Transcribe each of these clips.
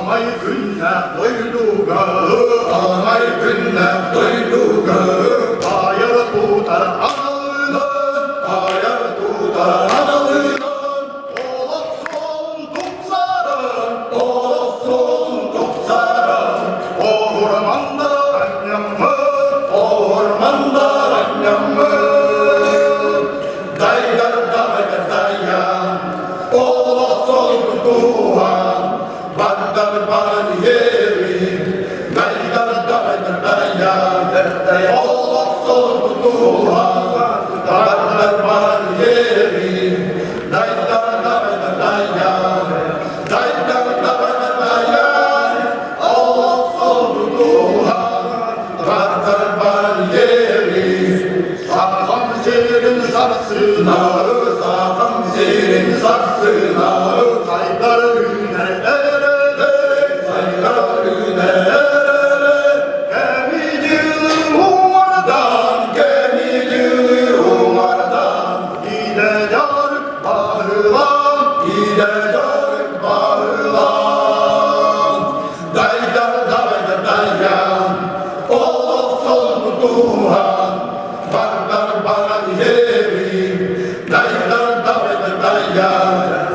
Ağamay günne doyduğu ağamay günne doyduğu ayar tutar analığını ayar tutar analığını olsun tutsarın olsun tutsarın ormanda annemı ormanda annemı dayar dayar dayar olsun tutuhan bandar ban yeri dayar dayar dayar olsun tutuhan bandar ban yeri dayar dayar dayar dayar dayar dayar olsun tutuhan bandar ban yeri sağam serin sarsına sağam serin sarsına saylar günler saylar günler gemicili umardan gemicili umardan gidecek bağırlan gidecek bağırlan dayar dayar dayar olsun tutuhan bandar ban yeri dayar dayar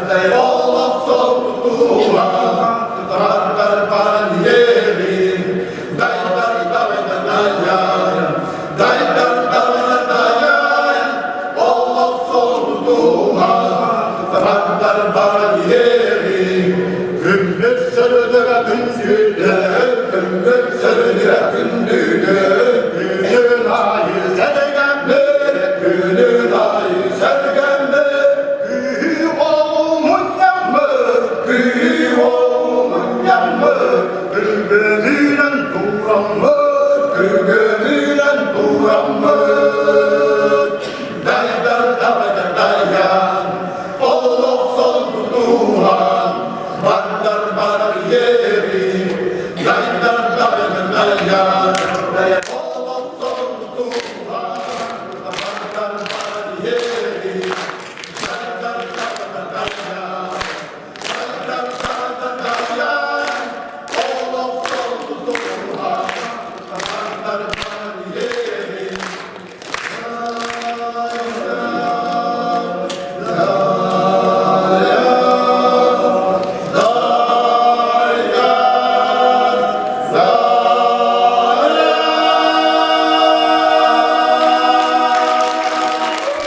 dayar olsun tutuhan bandar ban yeri dayar dayar dayar dayar dayar dayar olsun tutuhan bandar ban yeri gümbür sırdıra gündüdür gümbür sırdıra gündüdür